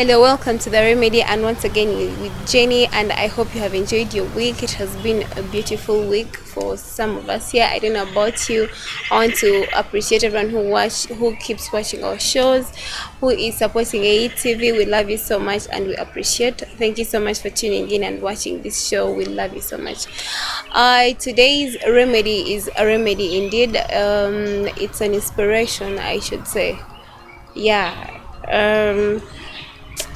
Hello, welcome to the Remedy, and once again with Jenny. And I hope you have enjoyed your week. It has been a beautiful week for some of us here. I don't know about you. I want to appreciate everyone who keeps watching our shows, who is supporting AETV. We love you so much, and we appreciate. Thank you so much for tuning in and watching this show. We love you so much. Today's remedy is a remedy indeed. It's an inspiration, I should say. Yeah.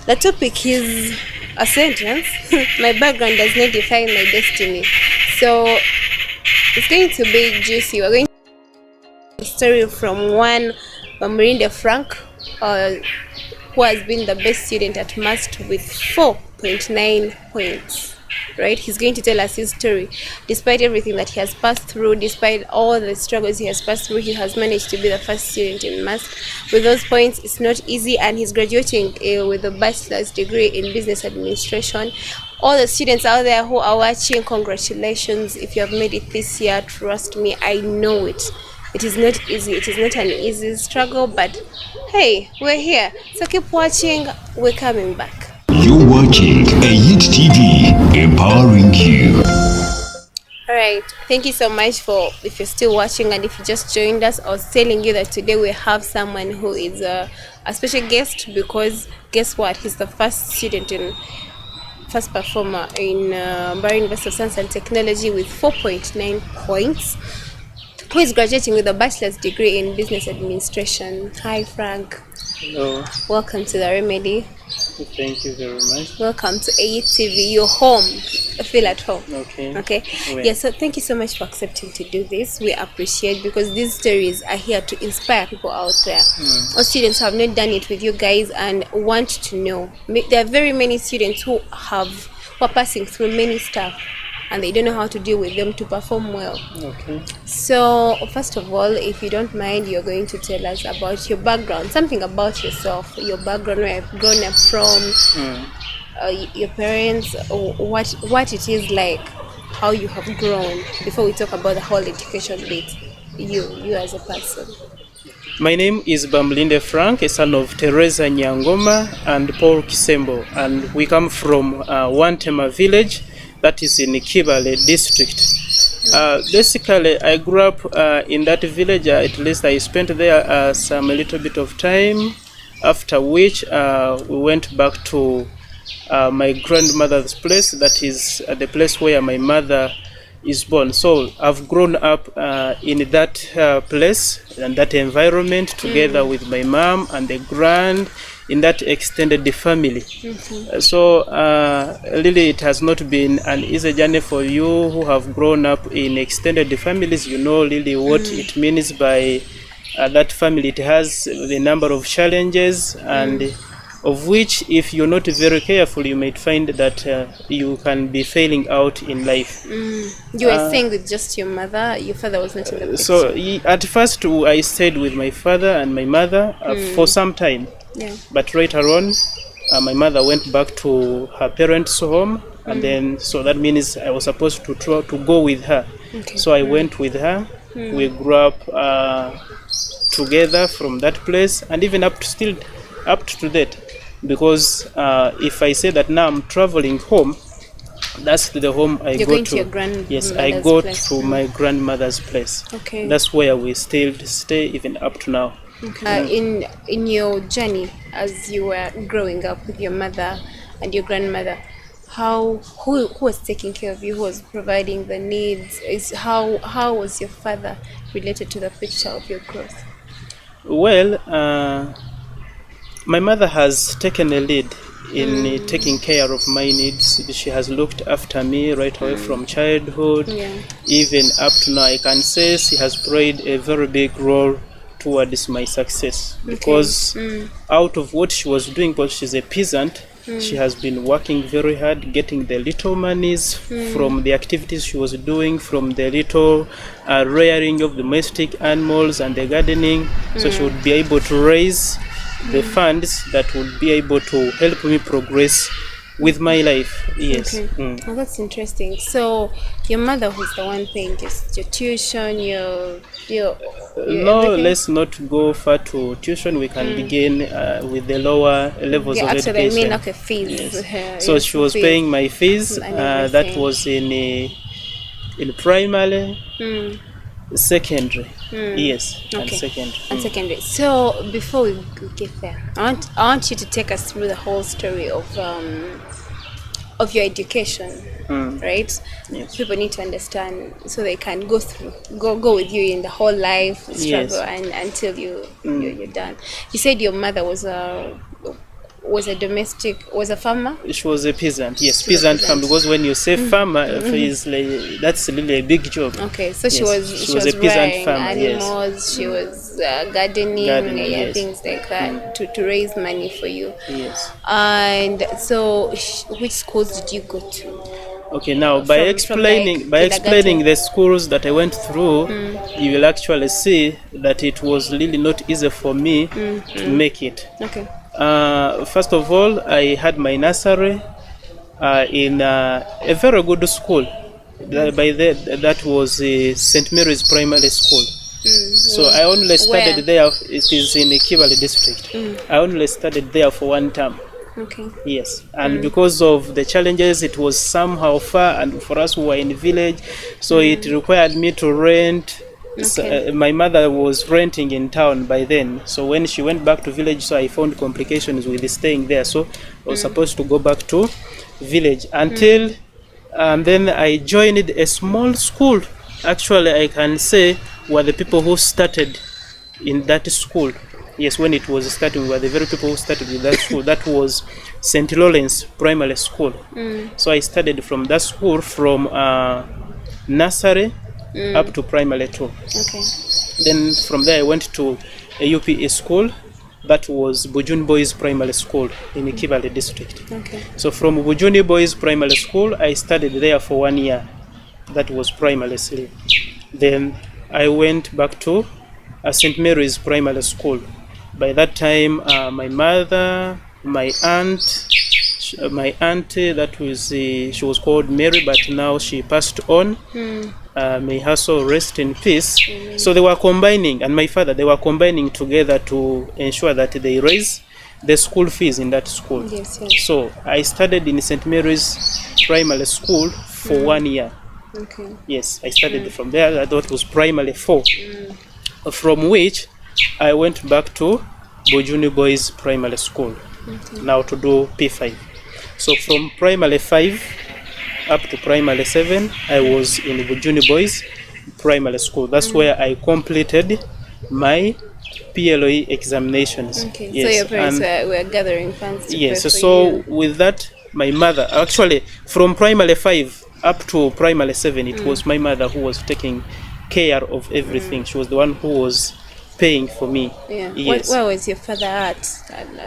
The topic is a sentence. My background does not define my destiny. So it's going to be juicy. We're going to a story from one Bamulinde who has been the best student at Must with 4.9 points. Right? He's going to tell us his story. Despite everything that he has passed through, despite all the struggles he has passed through, he has managed to be the first student in Must. With those points, it's not easy, and he's graduating with a bachelor's degree in business administration. All the students out there who are watching, congratulations. If you have made it this year, trust me, I know it. It is not easy. It is not an easy struggle, but hey, we're here. So keep watching. We're coming back. You're watching AETV, empowering you. Alright, thank you so much if you're still watching, and if you just joined us. I was telling you that today we have someone who is a special guest, because guess what? He's the first performer in Mb'ra University of Science and Technology with 4.9 points, who is graduating with a bachelor's degree in business administration. Hi, Frank. Hello. Welcome to the Remedy. Thank you very much. Welcome to AETV. You're home. Feel at home. Okay. Well. Yeah, so thank you so much for accepting to do this. We appreciate, because these stories are here to inspire people out there. All students have not done it with you guys and want to know. There are very many students who are passing through many stuff, and they don't know how to deal with them to perform well. Okay. So first of all, if you don't mind, you're going to tell us about your background, something about yourself, your background, where you've grown up from, your parents, what it is like, how you have grown, before we talk about the whole education bit. You as a person. My name is Bamulinde Frank, a son of Teresa Nyangoma and Paul Kisembo, and we come from Wantema village, that is in Kibale district. Basically, I grew up in that village. At least I spent there a little bit of time, after which we went back to my grandmother's place, that is the place where my mother is born. So I've grown up in that place and that environment, together with my mom and the in that extended family. So really it has not been an easy journey for you who have grown up in extended families. You know really what it means by that family. It has a number of challenges, and of which, if you're not very careful, you might find that you can be failing out in life. You were staying with just your mother. Your father was not in the picture. So at first I stayed with my father and my mother for some time. Yeah. But later on, my mother went back to her parents' home, and then so that means I was supposed to try to go with her. Okay. So I went with her. We grew up together from that place, and even up to that. Because if I say that now I'm traveling home, that's the home I You're go going to your grandmother's Yes, I go place. to my grandmother's place. Okay. That's where we still stay even up to now. Okay. In your journey as you were growing up with your mother and your grandmother, who was taking care of you? Who was providing the needs? How was your father related to the picture of your growth? Well, my mother has taken a lead in taking care of my needs. She has looked after me right away from childhood, even up to now. I can say she has played a very big role towards my success, because out of what she was doing, because she's a peasant, she has been working very hard, getting the little monies from the activities she was doing, from the little rearing of domestic animals and the gardening. So she would be able to raise the funds that would be able to help me progress with my life. Yes. Okay. Oh, that's interesting. So your mother was the one paying just your tuition, your No, everything? let's not go far to tuition. We can begin with the lower levels Yeah, of actually, I education. mean, okay, fees. Yes. So she was paying my fees. and That everything. was in primary, secondary. Yes, and Okay. secondary. And secondary. So before we get there, I want you to take us through the whole story of your education, right? Yes. People need to understand so they can go with you in the whole life struggle Yes. and until you're done. You said your mother was a farmer. She was a peasant. Yes, She was a peasant peasant. farm. Because when you say farmer, is like, that's really a big job. Okay, so she Yes, was a peasant rearing farmer. Yes. animals. She was gardening, Gardening, yeah, yes. things like that to raise money for you. Yes. And so, which schools did you go to? Okay, now by From, explaining like, kindergarten? the schools that I went through, you will actually see that it was really not easy for me to make it. Okay. First of all, I had my nursery in a very good school. That was St. Mary's Primary School. So I only studied Where? there. It is in Kibale district. I only studied there for 1 term. Okay. Yes, and because of the challenges, it was somehow far, and for us who were in the village, so it required me to rent. Okay. My mother was renting in town by then, so when she went back to village, so I found complications with staying there. So I was supposed to go back to village until, and then I joined a small school. Actually, I can say were the people who started in that school. Yes, when it was starting, we were the very people who started with that school. That was St. Lawrence Primary School. So I studied from that school from nursery up to primary 2. Okay. Then from there I went to a UPE school. That was Bujuni Boys Primary School in Kibale district. Okay. So from Bujuni Boys Primary School, I studied there for 1 year. That was primary 3. Then I went back to St. Mary's Primary School. By that time, my mother, my aunt, that was she was called Mary, but now she passed on. May her soul rest in peace. So they were combining, and my father, they were combining together to ensure that they raise the school fees in that school. Yes, yes. So I studied in St. Mary's Primary School for 1 year. Okay. Yes, I studied from there. I thought it was primary 4, from which I went back to Bujuni Boys Primary School, now to do P5. So from primary 5 up to primary 7, I was in Bujuni Boys Primary School. That's where I completed my PLOE examinations. Okay. Yes, So your parents and were gathering funds to yes, pay for so you. with that, my mother, actually from primary 5 up to primary 7, it was my mother who was taking care of everything. She was the one who was paying for me. Yeah. Yes. Where was your father at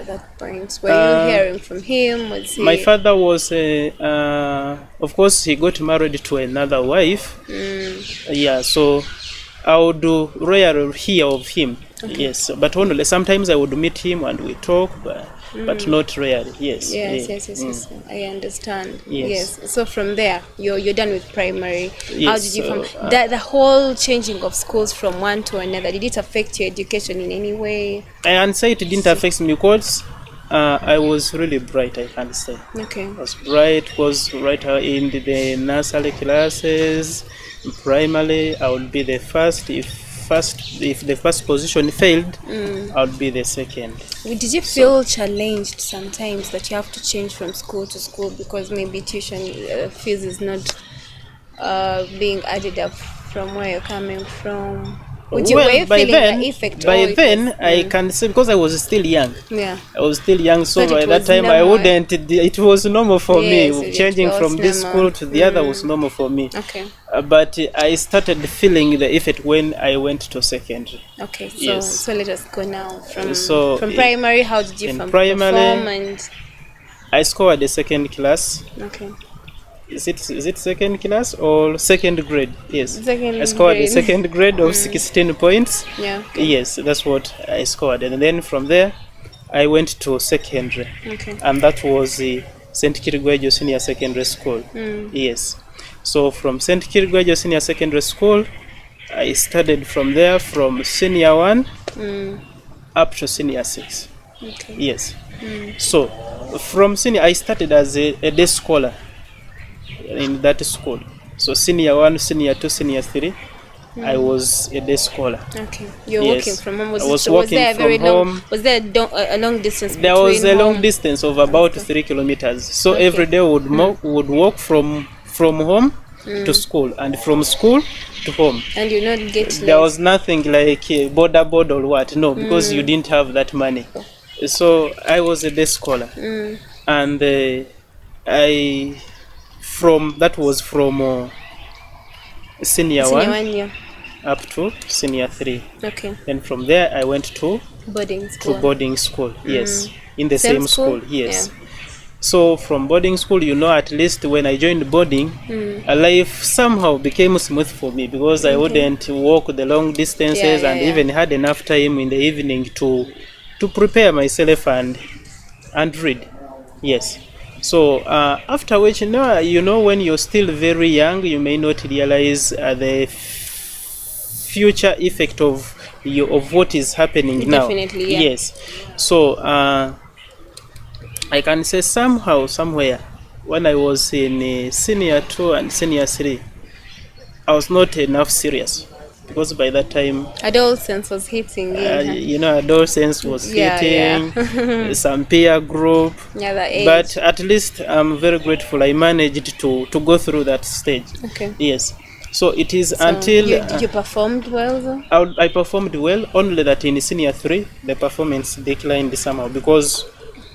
that point? Were you hearing from him? Was he? My father was, of course, he got married to another wife. Yeah, so I would rarely hear of him. Okay. Yes, but only sometimes I would meet him and we talk, but not rarely. Yes. Yes. I understand. Yes. Yes. So from there, you're done with primary. How Yes, did you so, from the whole changing of schools from one to another? Did it affect your education in any way? I can say it didn't affect me because I was really bright. I can say. Okay. I was bright. Was right in the nursery classes. Primary, I would be the first. If the first position failed, I would be the second. Did you feel challenged sometimes that you have to change from school to school because maybe tuition fees is not being added up from where you're coming from? Were you feeling the effect? By then, I can say because I was still young. Yeah. I was still young, so But by it that was time I normal. wouldn't. It was normal for Yes, me. it Changing was from this normal. school to the other was normal for me. Okay. But I started feeling the effect when I went to secondary. Okay. So Yes. so let us go now from So primary. How did you in primary, perform and I scored the second class. okay. Is it second class or second grade? Yes. Second I scored the grade. second grade of 16 points. Yeah. Yes, that's what I scored. And then from there, I went to secondary. Okay. And that was St. Kirigwejo Senior Secondary School. Yes. So from St. Kirigwejo Senior Secondary School, I studied from there from senior 1 up to senior 6. Okay. Yes. So from senior, I started as a day scholar in that school. So senior 1, senior 2, senior 3, I was a day scholar. Okay. You're Yes. working from home. I was working there a very from long, home. Was there a long distance There between was a long home? distance of about 3 kilometers. So Okay. every day would walk from home to school, and from school to home. And you not get There was nothing like border board or what. No, because you didn't have that money. So I was a day scholar, and that was from senior senior 1 1 year. up to senior 3. Okay. And from there I went to Boarding school. boarding school. Yes, in the Same same school. school? Yes. So from boarding school, at least when I joined boarding, life somehow became smooth for me, because I wouldn't walk the long distances, and even had enough time in the evening to prepare myself and read. Yes. So after which, when you're still very young, you may not realize the future effect of what is happening now. Definitely, yeah. Yes. So I can say somewhere, when I was in senior 2 and senior 3, I was not enough serious, because by that time, Adolescence was hitting. adolescence was hitting, some peer group. Yeah, that age. But at least I'm very grateful I managed to go through that stage. Okay. Yes. So it is So until you performed well though? I performed well, only that in senior 3 the performance declined somehow because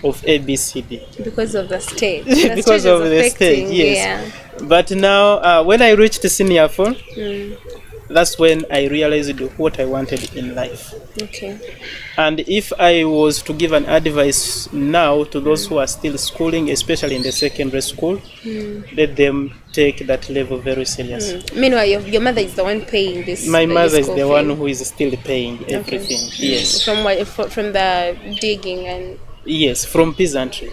of ABCD. Because of the stage. Because of the stage, yes. Yeah. But now when I reached senior 4, that's when I realized what I wanted in life. Okay. And if I was to give an advice now to those who are still schooling, especially in the secondary school, let them take that level very serious. Meanwhile, your mother is the one paying this. My mother is school the fee. one who is still paying everything. Yes. From what? From the digging and. Yes, from peasantry.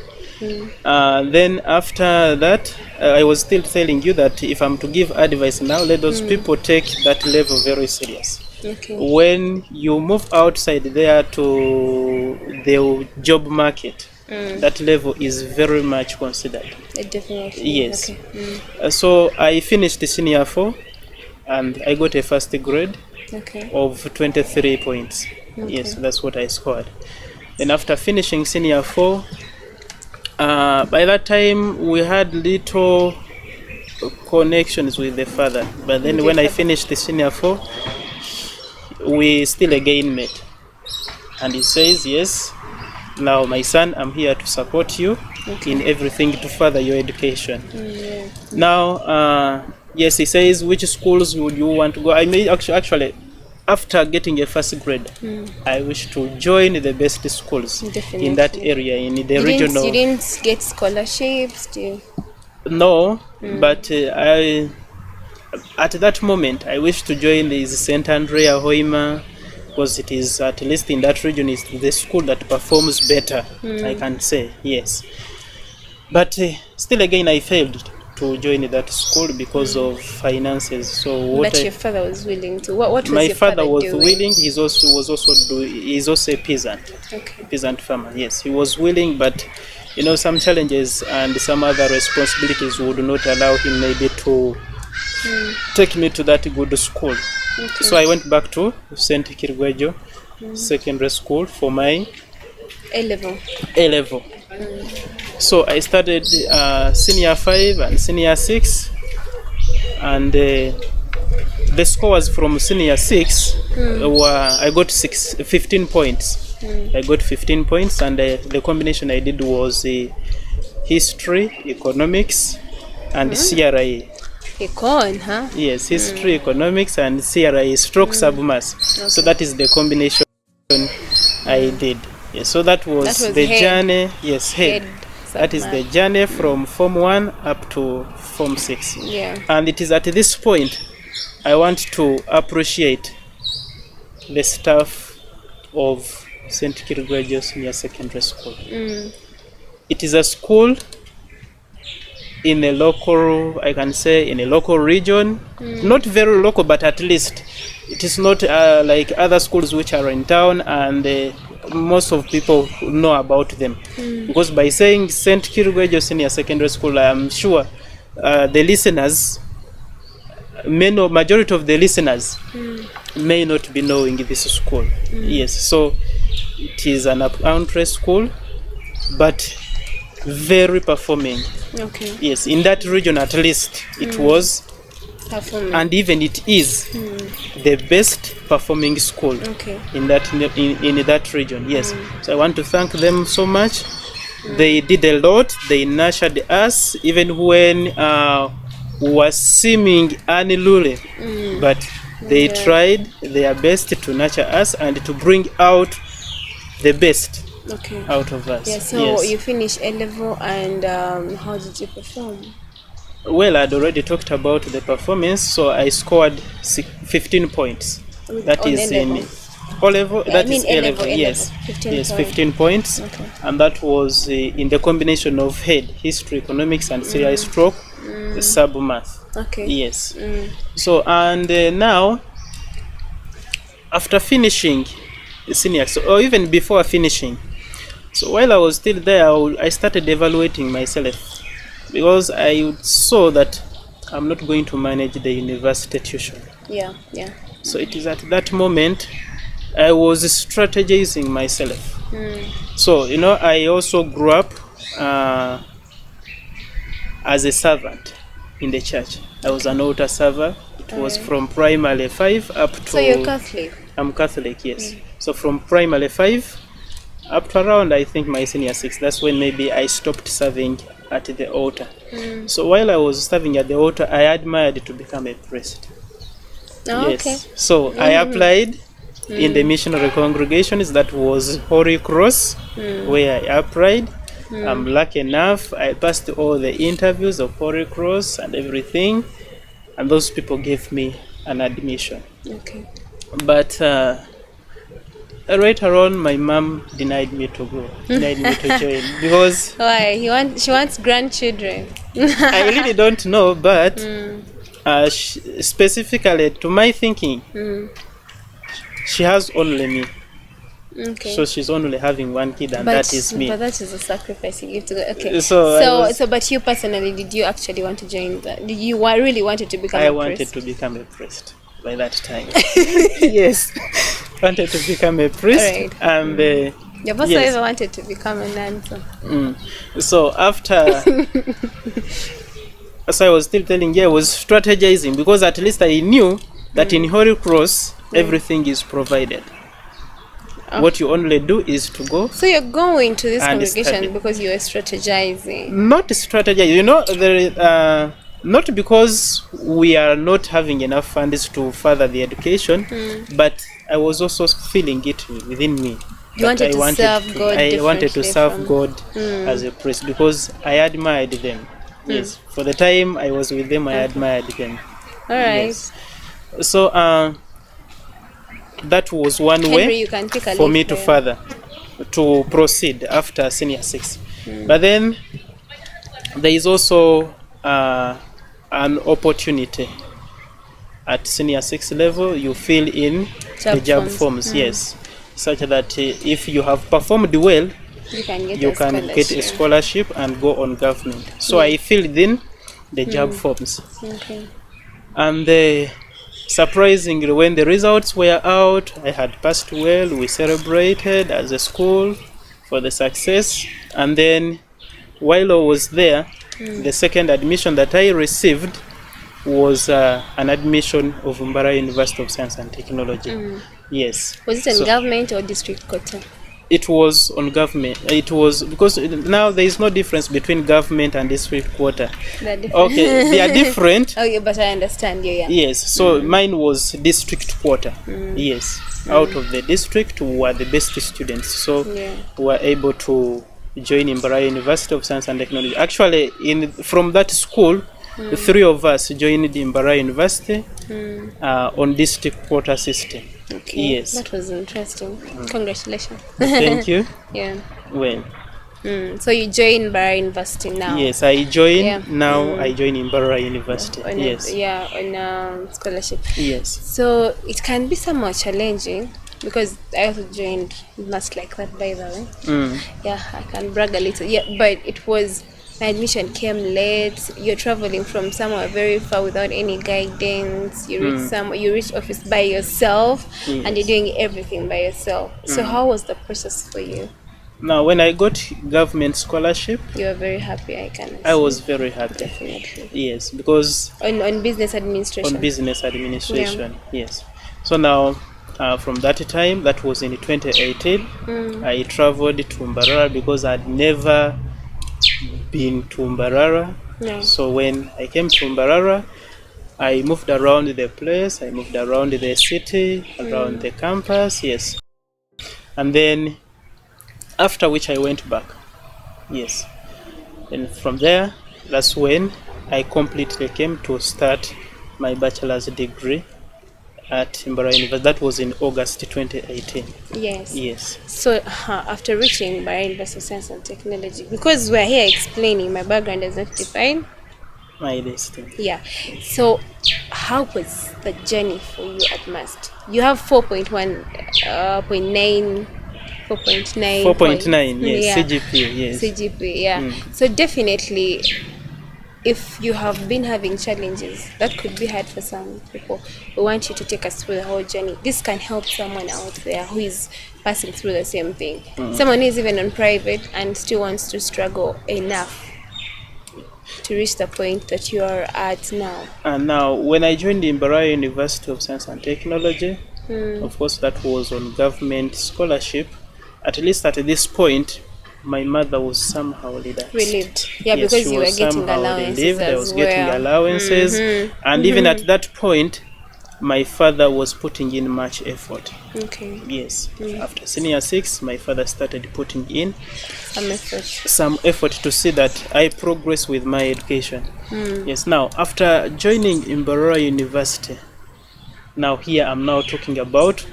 Then after that, I was still telling you that if I'm to give advice now, let those people take that level very serious. Okay. When you move outside there to the job market, that level is very much considered. Definitely. Yes. Okay. So I finished senior 4, and I got a first grade Okay. of 23 points. Yes, that's what I scored. Then after finishing senior 4, by that time we had little connections with the father. But then when I finished the senior 4, we still again met. And he says, yes, now my son, I'm here to support you in everything to further your education. Now, yes, he says, which schools would you want to go? I may actually after getting a first grade, I wish to join the best schools in that area, in the regional. You didn't get scholarships, do you? No, but at that moment, I wish to join the St. Andrea Hoima, because it is, at least in that region, is the school that performs better, I can say, yes. But still again, I failed to join that school because of finances. So what But your father was willing to. What was my your father was doing? willing. He's also a peasant, Okay. peasant farmer. Yes, he was willing, but some challenges and some other responsibilities would not allow him maybe to take me to that good school. Okay. So I went back to St. Kirigwejo Secondary School for my A level. So I started senior 5 and senior 6, and the scores from senior 6 were, I got 15 points. I got 15 points, and the combination I did was history, economics, and CRA. Econ, huh? Yes, history, economics, and CRA stroke submass. Okay. So that is the combination I did. Yes, so that was the head. journey. Yes, head. That is submass. the journey from Form 1 up to Form 6. Yeah. And it is at this point I want to appreciate the staff of St. Kirigwejo Senior Secondary School. It is a school in a local, I can say in a local region, not very local, but at least it is not like other schools which are in town and most of people know about them. Because by saying St. Kilgwejo Senior Secondary School, I am sure the listeners, majority of the listeners may not be knowing this school. Yes, so it is an up-country school, but very performing. Okay. Yes, in that region at least it was Performing. and even it is the best performing school Okay. in that region. Yes, so I want to thank them so much. They did a lot. They nurtured us even when we were seeming unruly, but they tried their best to nurture us and to bring out the best Okay. out of us. Yeah, so Yes. you finished A level, and how did you perform? Well, I'd already talked about the performance, so I scored 15 points. That On is A-level? in O-level, I that mean is A-level, A-level, yes. 15 Yes, points. 15 points. Okay. And that was in the combination of head, history, economics, and CI stroke, sub-math. Okay. Yes. So, and now, after finishing the senior, or even before finishing, so while I was still there, I started evaluating myself because I saw that I'm not going to manage the university tuition. Yeah, yeah. So it is at that moment I was strategizing myself. So, I also grew up as a servant in the church. I was an altar server. It was from primary 5 up to... So you're Catholic? I'm Catholic, yes. So from primary 5 up to around, I think, my senior 6, that's when maybe I stopped serving at the altar. So while I was serving at the altar, I admired to become a priest. Oh, Yes. okay. So I applied in the missionary congregations. That was Holy Cross, where I applied. I'm lucky enough, I passed all the interviews of Holy Cross and everything, and those people gave me an admission. Okay. But later on, my mom denied me to go, denied me to join because Why? She wants grandchildren. I really don't know, but specifically to my thinking, she has only me. Okay. So she's only having one kid, and that is me. But that is a sacrifice you give to God. Okay. So But you personally, did you actually want to join that? Did you really wanted to become I a wanted priest? to become a priest by that time. Yes, wanted to become a priest, Alright. and You've also yes. ever wanted to become a nun. So. So after, as I was still telling you, I was strategizing because at least I knew that in Holy Cross everything is provided. What you only do is to go. So you're going to this And congregation study. because you are strategizing. Not strategize, there is, not because we are not having enough funds to further the education, but I was also feeling it within me. You wanted to serve God I wanted to differently serve from- God as a priest because I admired them. Yes, for the time I was with them, I admired them. All right. Yes. So that was one Henry, way you can pick a for leaf me to there. further to proceed after senior 6. But then there is also an opportunity at senior 6 level. You fill in the job forms, yes, such that if you have performed well, You can get you a can scholarship. get a scholarship and go on government. So I filled in the job forms, Okay. and surprisingly, when the results were out, I had passed well. We celebrated as a school for the success, and then while I was there, the second admission that I received was an admission of Mb'ra University of Science and Technology. Yes. Was it in So government or district quota? it was on government. It was because now there is no difference between government and district quota. They're different. Okay, they are different. Okay, but I understand you, yeah. Yes, so mine was district quota. Yes, out of the district were the best students, so Yeah. we were able to join Mb'ra University of Science and Technology. Actually, from that school, the 3 of us joined Mb'ra University on district quota system. Okay. Yes. That was interesting. Congratulations. Thank you. Yeah. Well, So you joined Mb'ra University now? Yes, I joined. Yeah. Now I join in Mb'ra University. On Yes. on scholarship. Yes. So it can be somewhat challenging because I also joined not like that, by the way. Yeah, I can brag a little. Yeah, but it was, my admission came late. You're traveling from somewhere very far without any guidance. You reach office by yourself, and you're doing everything by yourself. So how was the process for you? Now, when I got government scholarship, You were very happy, I can I was very happy. definitely. Yes, because On business administration. on business administration. Yes. So now, from that time, that was in 2018, I traveled to Mb'ra because I'd never been to Mb'ra. No. So when I came to Mb'ra, I moved around the place, I moved around the city, around the campus, yes. And then after which I went back. Yes. And from there, that's when I completely came to start my bachelor's degree at Mb'ra University. That was in August 2018. Yes. Yes. So after reaching Mb'ra University of Science and Technology, because we're here explaining, my background does not define My destiny. Yeah. So how was the journey for you at MUST? You have 4.1, 0.9, 4.9. 4.9, yes. Yeah. CGPA, yes. CGPA, yeah. So definitely, if you have been having challenges, that could be hard for some people. We want you to take us through the whole journey. This can help someone out there who is passing through the same thing. Someone who is even on private and still wants to struggle enough to reach the point that you are at now. And now, when I joined the Mb'ra University of Science and Technology, of course, that was on government scholarship. At least at this point, my mother was somehow relieved. Yeah, Yes, because she you were was getting somehow allowances relieved. I as was getting well. allowances. And even at that point, my father was putting in much effort. Okay. Yes. After senior 6, my father started putting in Some effort. some effort to see that I progress with my education. Yes. Now, after joining Mb'ra University, now here I'm now talking about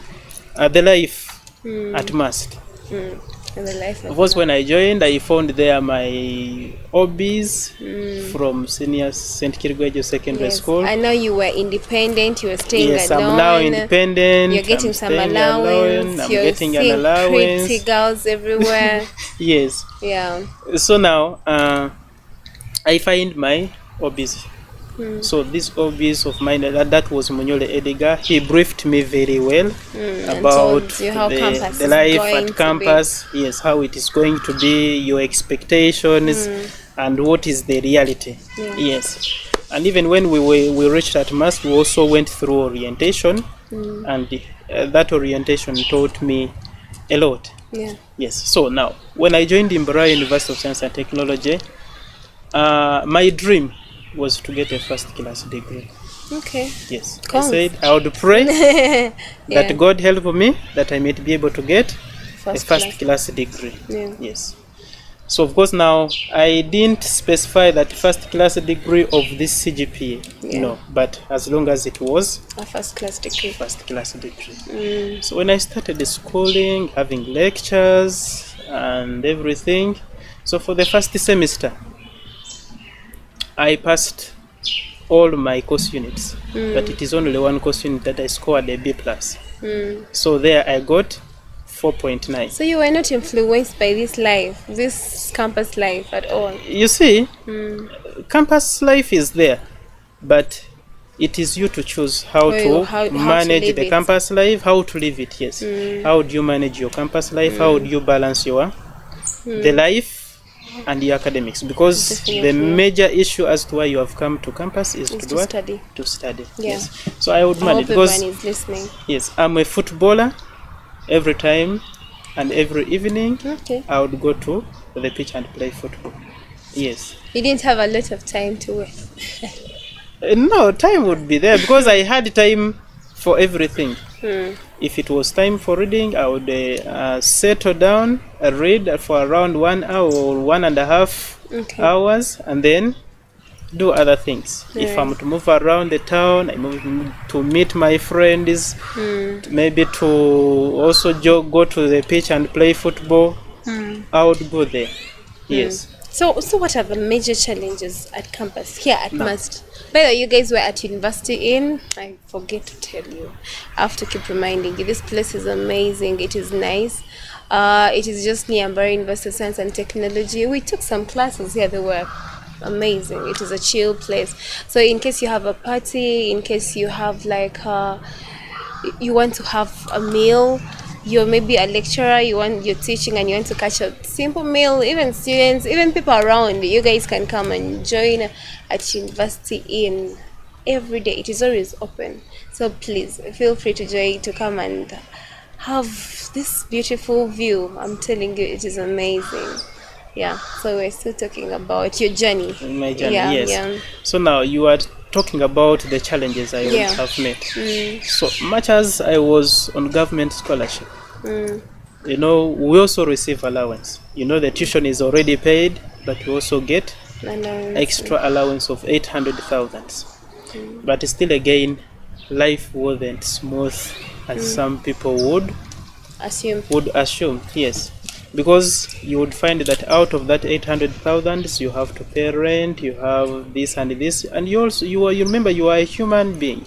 the life at MUST. In the life Of course, when I joined, I found there my hobbies from senior St. Kirgwejo Secondary School. I know you were independent, you were staying Yes, alone. I'm now independent. You're getting I'm some staying allowance. alone, I'm You're getting seeing an allowance. pretty girls everywhere. Yes. Yeah. So now, I find my hobbies. So these hobbies of mine, that was Munyole Edgar. He briefed me very well about told you how campus the is life going at to campus. Yes, how it is going to be, your expectations, and what is the reality. Yes, and even when we reached at MUST, we also went through orientation, and that orientation taught me a lot. Yeah. Yes. So now, when I joined Mb'ra University of Science and Technology, my dream was to get a first-class degree. Okay. Yes. Cool. I said I would pray Yeah. that God help me that I might be able to get a First first-class degree. Yeah. Yes. So of course now I didn't specify that first-class degree of this CGPA. Yeah. No, but as long as it was A first-class degree. first-class degree. So when I started the schooling, having lectures and everything, so for the first semester, I passed all my course units, but it is only one course unit that I scored a B+. So there I got 4.9. So you were not influenced by this life, this campus life at all? You see, campus life is there, but it is you to choose how to manage live the it. campus life, how to live it, yes. How do you manage your campus life? How do you balance your the life and the academics? Because Definitely. the major issue as to why you have come to campus is to do what? study. To study. Yeah. Yes. So I would I manage hope everyone because is listening. yes, I'm a footballer. Every time and every evening Okay. I would go to the pitch and play football. Yes. You didn't have a lot of time to work. No, time would be there because I had time for everything. If it was time for reading, I would settle down, read for around 1 hour or 1.5 hours, and then do other things. If I'm to move around the town, I move to meet my friends, maybe to also go to the pitch and play football, I would go there. Yes. So what are the major challenges at campus here at Must? By the way, you guys were at university in, I forget to tell you. I have to keep reminding you. This place is amazing. It is nice. It is just near Mb'ra University of Science and Technology. We took some classes here. They were amazing. It is a chill place. So in case you have a party, in case you have like you want to have a meal, you're maybe a lecturer, you're teaching and you want to catch a simple meal, even students, even people around, you guys can come and join at university in every day. It is always open, so please feel free to join, to come and have this beautiful view. I'm telling you, it is amazing. Yeah, so we're still talking about your journey. My journey, yes. So now you are talking about the challenges I would have met. So much as I was on government scholarship, you know, we also receive allowance. You know, the tuition is already paid, but we also get extra allowance of 800,000. But still again, life wasn't smooth as some people would assume, yes. Because you would find that out of that 800,000, you have to pay rent, you have this and this, and you remember you are a human being.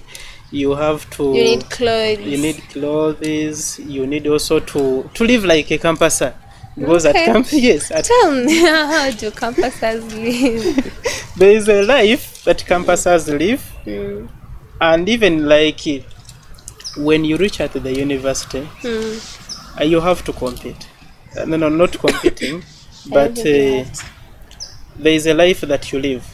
You have to. You need clothes. You need also to live like a campuser. Because at campus, yes. Tell me, how do campusers live? There is a life that campusers live, and even like when you reach at the university, you have to compete. No, not competing, but there is a life that you live,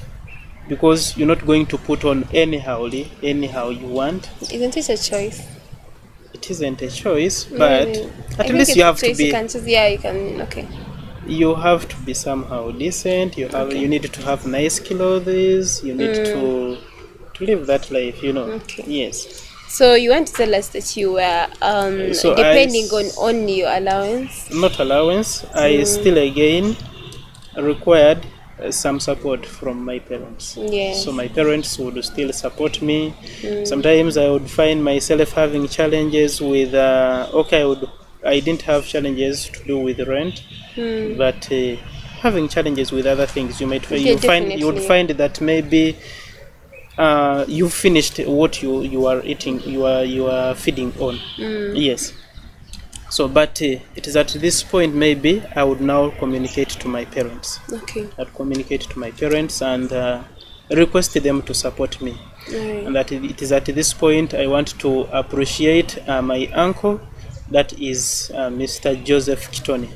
because you're not going to put on anyhow you want. Isn't it a choice? It isn't a choice, but at least you have to be. You can choose, you can. Okay. You have to be somehow decent. You need to have nice clothes. You need to live that life. You know. Okay. Yes. So you want to tell us that you were depending on your allowance? Not allowance. I still again required some support from my parents. Yes. So my parents would still support me. Sometimes I would find myself having challenges with I didn't have challenges to do with rent, but having challenges with other things. You would find that maybe you finished what you are eating, you are feeding on. Yes. So but it is at this point maybe I would now communicate to my parents. Okay. I'd communicate to my parents and request them to support me. Right. And that it is at this point I want to appreciate my uncle, that is Mr. Joseph Kitone.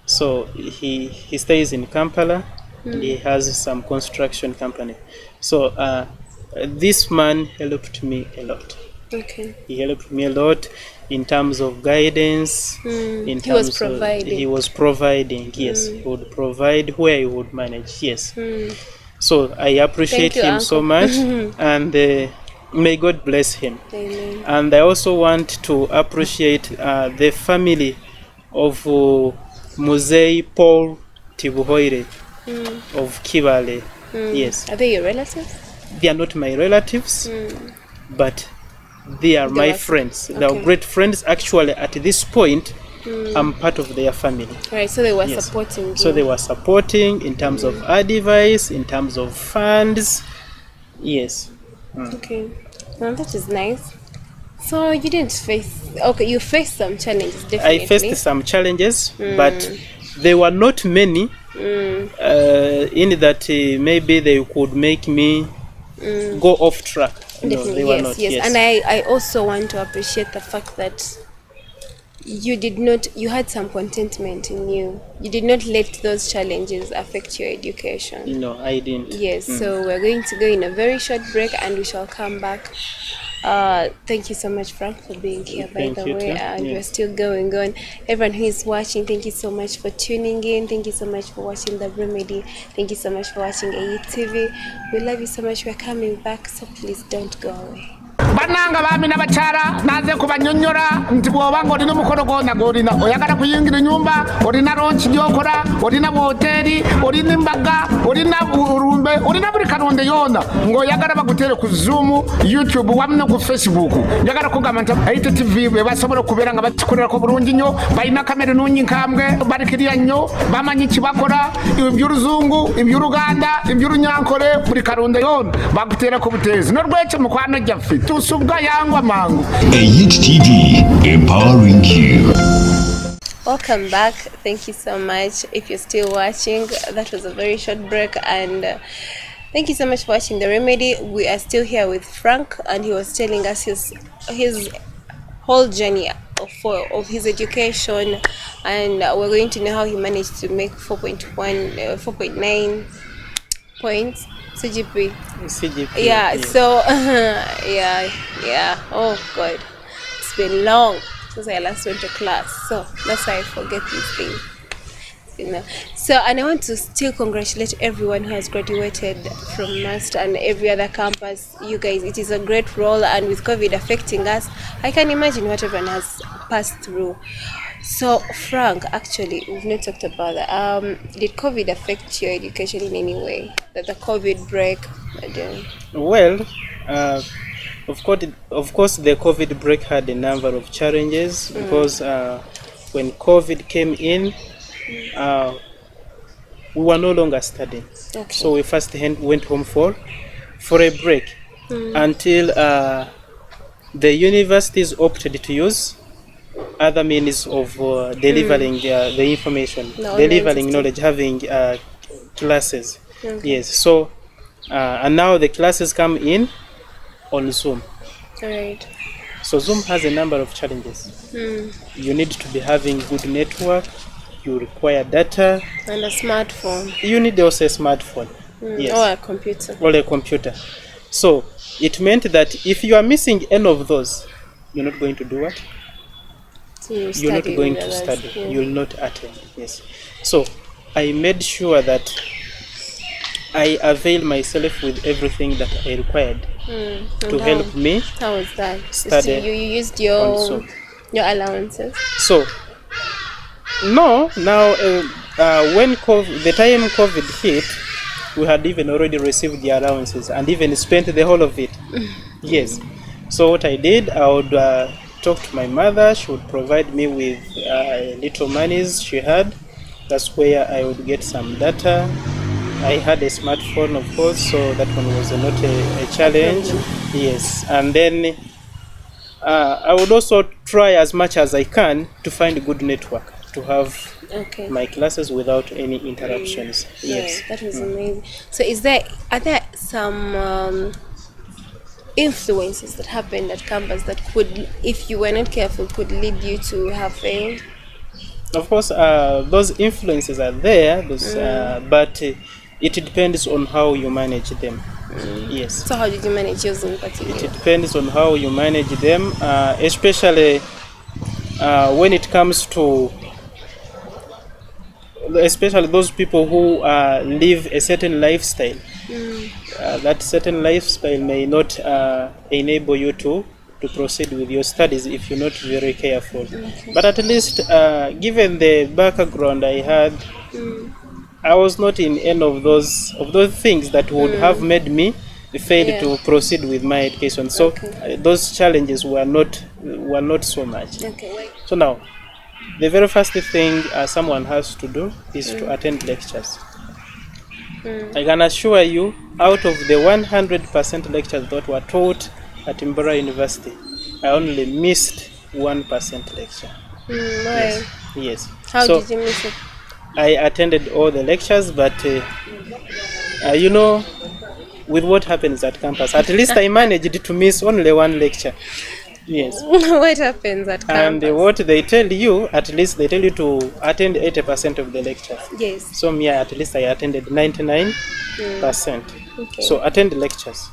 So he stays in Kampala. He has some construction company. So this man helped me a lot. Okay. He helped me a lot in terms of guidance. He was providing. Yes, he would provide where he would manage. Yes. So I appreciate him so much, and may God bless him. Amen. And I also want to appreciate the family of Muzei Paul Tibuhoire of Kibale. Yes. Are they your relatives? They are not my relatives, but they are my friends. They are great friends. Actually, at this point, I'm part of their family. Right, so they were supporting you. So they were supporting in terms of advice, in terms of funds. Yes. Okay. Well, that is nice. So you didn't face... Okay, you faced some challenges, definitely. I faced some challenges, but there were not many in that maybe they could make me go off track. No, they were not. Yes. And I also want to appreciate the fact that you had some contentment in you. You did not let those challenges affect your education. No, I didn't. Yes, so we're going to go in a very short break and we shall come back. Thank you so much, Frank, for being here, by the way. And we're still going on. Everyone who is watching, thank you so much for tuning in. Thank you so much for watching The Remedy. Thank you so much for watching AE TV. We love you so much. We're coming back, so please don't go away. bananga bami n'abakyala naze kubanyonyora nti bw'oba ng'olina omukolo gwonna gw'olina oyagala kuyingira ennyumba olina lonchi gy'okola olina woteeri olina embaga olina ulumbe olina buli kalonde yoona ng'oyagala bagutere ku Zoom, YouTube wamu ne ku Facebook. Njagala kugamba nti ITV be basobola okubeera nga bakikolerako bulungi nnyo balina kamera ennungi nkambwe balikirya nnyo bamanyi kibakola eby'oluzungu eby'oluganda eby'olunyankole buli kalonde yoona baguteerako buteezi n'olwekyo mukwano gyaffe tusubwa yangwa mangu. HTV, empowering you. Welcome back. Thank you so much. If you're still watching, that was a very short break, and thank you so much for watching The Remedy. We are still here with Frank, and he was telling us his whole journey of his education, and we're going to know how he managed to make 4.9 points CGP. Yeah. Yes. So yeah. Oh God, it's been long since I last went to class, so that's why I forget these things. So, and I want to still congratulate everyone who has graduated from Master and every other campus. You guys, it is a great role, and with COVID affecting us, I can imagine what everyone has passed through. So, Frank, actually, we've not talked about that. Did COVID affect your education in any way? The COVID break? Well, of course, the COVID break had a number of challenges because when COVID came in, we were no longer studying. Okay. So we first went home for a break until the universities opted to use other means of delivering the information, delivering knowledge, having classes. Okay. Yes. So and now the classes come in on Zoom. Right. So Zoom has a number of challenges. You need to be having good network. You require data and a smartphone. You need also a smartphone. Yes. Or a computer. Or a computer. So it meant that if you are missing any of those, you're not going to do what? You're not going to study. Yeah. You will not attend. Yes. So I made sure that I avail myself with everything that I required to help me. How was that? Study. So you used your allowances. So no, now when the time COVID hit, we had even already received the allowances and even spent the whole of it. Yes. So what I did, I would talk to my mother. She would provide me with little monies she had. That's where I would get some data. I had a smartphone, of course, so that one was not a challenge. Yes. And then I would also try as much as I can to find a good network to have my classes without any interruptions. Yes. Yeah, that was amazing. So are there some influences that happened at campus that could, if you were not careful, could lead you to have failed? Of course, those influences are there, but it depends on how you manage them. Yes. So how did you manage yours in particular? It depends on how you manage them, especially when it comes to especially those people who live a certain lifestyle. That certain lifestyle may not enable you to proceed with your studies if you're not very careful. Okay. But at least given the background I had, I was not in any of those things that would have made me fail to proceed with my education. So those challenges were not so much. Okay. So now, the very first thing someone has to do is to attend lectures. I can assure you, out of the 100% lectures that were taught at Mb'ra University, I only missed 1% lecture. Yes. How did you miss it? I attended all the lectures, but with what happens at campus, at least I managed to miss only one lecture. Yes. What happens at campus? And what they tell you, at least they tell you to attend 80% of the lectures. Yes. So me, at least I attended 99%. Okay. So attend the lectures.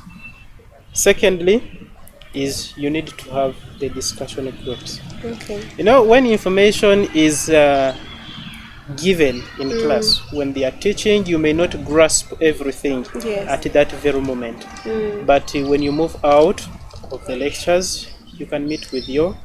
Secondly, is you need to have the discussion groups. Okay. When information is given in class, when they are teaching, you may not grasp everything at that very moment. But when you move out, of the lectures, you can meet with your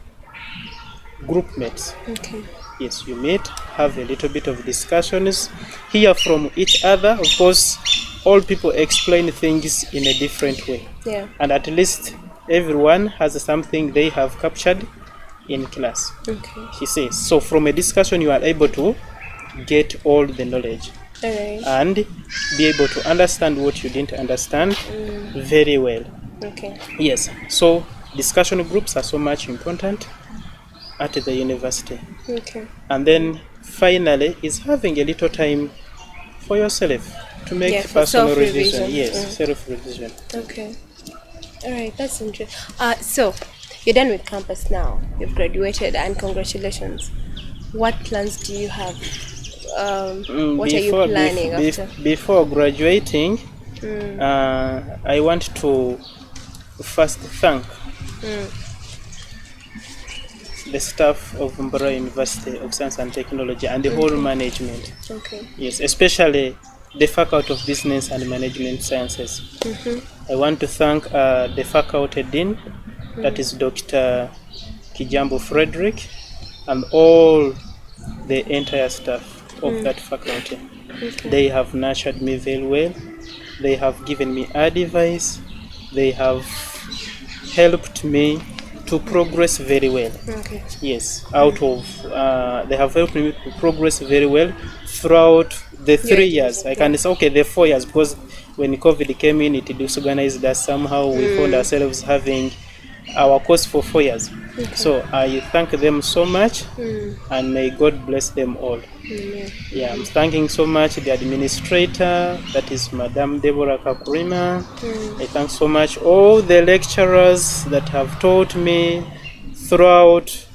group mates. Okay. Yes, you meet, have a little bit of discussions, hear from each other. Of course, all people explain things in a different way. Yeah. And at least everyone has something they have captured in class. Okay. She says. So from a discussion, you are able to get all the knowledge. All right. And be able to understand what you didn't understand very well. Okay. Yes. So discussion groups are so much important at the university. Okay. And then finally is having a little time for yourself to make for personal self-revision. revision. Yes, self-revision. Okay. All right, that's interesting. So you're done with campus now. You've graduated, and congratulations. What plans do you have? What are you planning after? Before graduating, I want to first thank the staff of Mb'ra University of Science and Technology and the whole management. Okay. Yes, especially the Faculty of Business and Management Sciences. I want to thank the Faculty Dean, that is Dr. Kijambo Frederick, and all the entire staff of that faculty. Okay. They have nurtured me very well. They have given me advice. They have helped me to progress very well. Okay. Yes, they have helped me to progress very well throughout the 3 years. I can say, okay, the 4 years, because when COVID came in, it disorganized us somehow. We found ourselves having our course for 4 years. Okay. So I thank them so much, and may God bless them all. Yeah, I'm thanking so much the administrator, that is Madam Deborah Kakurima. I thank so much all the lecturers that have taught me throughout.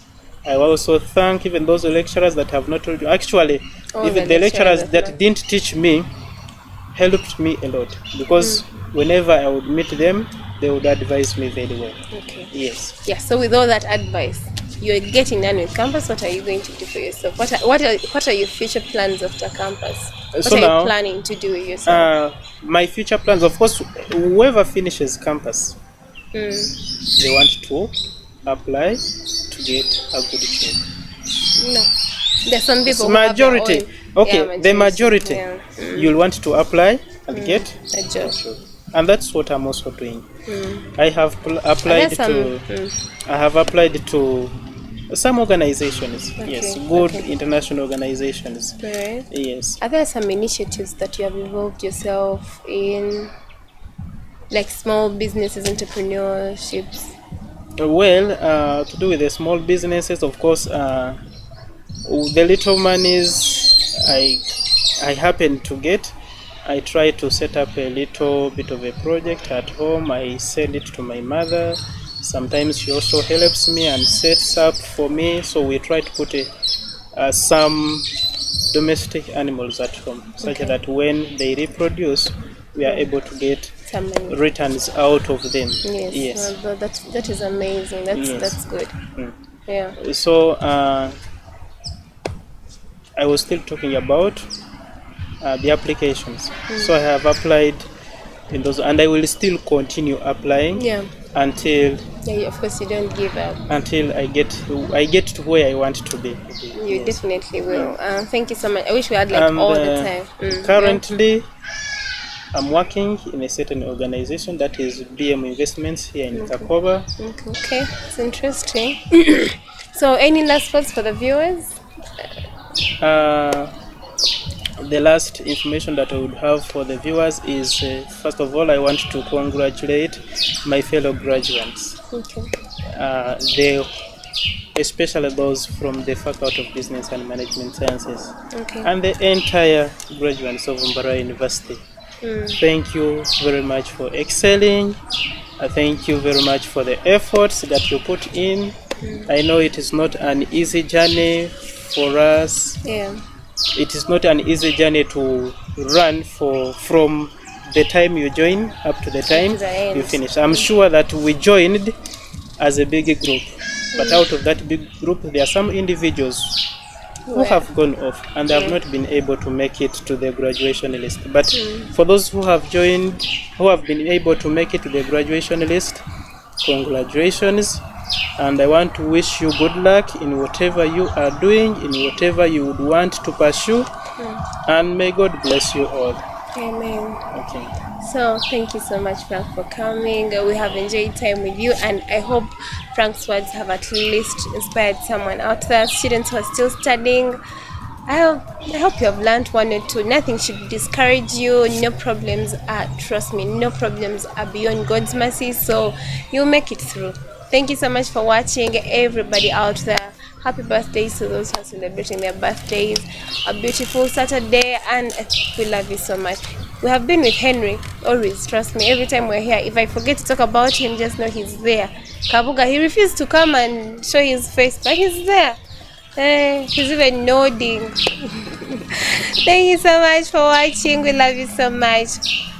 I also thank even those lecturers that have not told you. Actually, even the lecturers that didn't teach me helped me a lot, because whenever I would meet them, they would advise me very well. Okay. Yes. Yeah. So with all that advice, you're getting done with campus. What are you going to do for yourself? What are your future plans after campus? What So are now, you planning to do with yourself? My future plans, of course, whoever finishes campus, they want to apply to get a good job. No. There's some people Majority. who have their own, The majority. Yeah. You'll want to apply and get A job. and that's what I'm also doing. I have applied to some organizations. Yes, good international organizations. Right. Yes. Are there some initiatives that you have involved yourself in, like small businesses, entrepreneurships? Well, to do with the small businesses, of course, the little monies I happen to get, I try to set up a little bit of a project at home. I send it to my mother. Sometimes she also helps me and sets up for me. So we try to put some domestic animals at home, such that when they reproduce, we are able to get Some money. returns out of them. Yes. Well, that is amazing. That's good. Yeah. So I was still talking about the applications. So I have applied in those, and I will still continue applying until of course you don't give up. Until I get to where I want to be. You definitely will. Thank you so much. I wish we had all the time. Currently, I'm working in a certain organization, that is BM Investments here in Kakoba. Okay, it's interesting. So any last words for the viewers? The last information that I would have for the viewers is, first of all, I want to congratulate my fellow graduates. Especially those from the Faculty of Business and Management Sciences, and the entire graduates of Mb'ra University. Thank you very much for excelling. Thank you very much for the efforts that you put in. I know it is not an easy journey for us. It is not an easy journey to run from the time you join up to the time you finish. I'm sure that we joined as a big group, but out of that big group, there are some individuals who have gone off and have not been able to make it to the graduation list. But for those who have joined, who have been able to make it to the graduation list, congratulations, and I want to wish you good luck in whatever you are doing, in whatever you would want to pursue, and may God bless you all. Amen. Okay. So thank you so much, Frank, for coming. We have enjoyed time with you, and I hope Frank's words have at least inspired someone out there, students who are still studying. I hope you have learned one or two. Nothing should discourage you. No problems are, trust me, no problems are beyond God's mercy, so you'll make it through. Thank you so much for watching, everybody out there. Happy birthdays to those who are celebrating their birthdays. A beautiful Saturday, and we love you so much. We have been with Henry, always, trust me. Every time we're here, if I forget to talk about him, just know he's there. Kabuga, he refused to come and show his face, but he's there. He's even nodding. Thank you so much for watching. We love you so much.